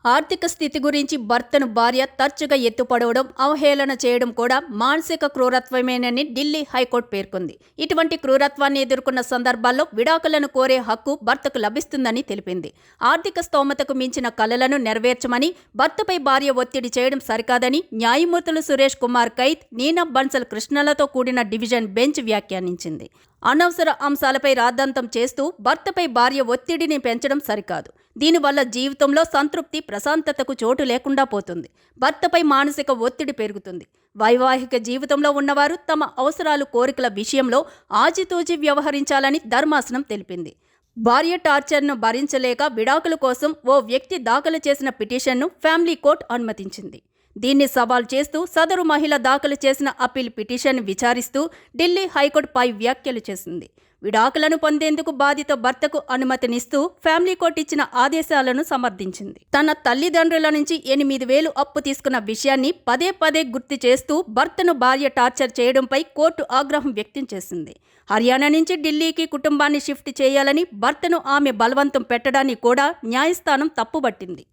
ఆర్థిక స్థితి గురించి భర్తను భార్య తరచుగా ఎత్తుపడవడం, అవహేళన చేయడం కూడా మానసిక క్రూరత్వమేనని ఢిల్లీ హైకోర్టు పేర్కొంది. ఇటువంటి క్రూరత్వాన్ని ఎదుర్కొన్న సందర్భాల్లో విడాకులను కోరే హక్కు భర్తకు లభిస్తుందని తెలిపింది. ఆర్థిక స్తోమతకు మించిన కలలను నెరవేర్చమని భర్తపై భార్య ఒత్తిడి చేయడం సరికాదని న్యాయమూర్తులు సురేష్ కుమార్ కైత్, నీనా బన్సల్ కృష్ణలతో కూడిన డివిజన్ బెంచ్ వ్యాఖ్యానించింది. అనవసర అంశాలపై రాద్ధాంతం చేస్తూ భర్తపై భార్య ఒత్తిడిని పెంచడం సరికాదు. దీనివల్ల జీవితంలో సంతృప్తి, ప్రశాంతతకు చోటు లేకుండా పోతుంది. భర్తపై మానసిక ఒత్తిడి పెరుగుతుంది. వైవాహిక జీవితంలో ఉన్నవారు తమ అవసరాలు, కోరికల విషయంలో ఆచితూచి వ్యవహరించాలని ధర్మాసనం తెలిపింది. భార్య టార్చర్ను భరించలేక విడాకుల కోసం ఓ వ్యక్తి దాఖలు చేసిన పిటిషన్ను ఫ్యామిలీ కోర్టు అనుమతించింది. దీన్ని సవాల్ చేస్తూ సదరు మహిళ దాఖలు చేసిన అప్పీల్ పిటిషన్ విచారిస్తూ ఢిల్లీ హైకోర్టు పై వ్యాఖ్యలు చేసింది. విడాకులను పొందేందుకు బాధిత భర్తకు అనుమతినిస్తూ ఫ్యామిలీ కోర్టు ఇచ్చిన ఆదేశాలను సమర్థించింది. తన తల్లిదండ్రుల నుంచి 8,000 అప్పు తీసుకున్న విషయాన్ని పదే పదే గుర్తు చేస్తూ భర్తను భార్య టార్చర్ చేయడంపై కోర్టు ఆగ్రహం వ్యక్తం చేసింది. హర్యానా నుంచి ఢిల్లీకి కుటుంబాన్ని షిఫ్ట్ చేయాలని భర్తను ఆమె బలవంతం పెట్టడాన్ని కూడా న్యాయస్థానం తప్పుబట్టింది.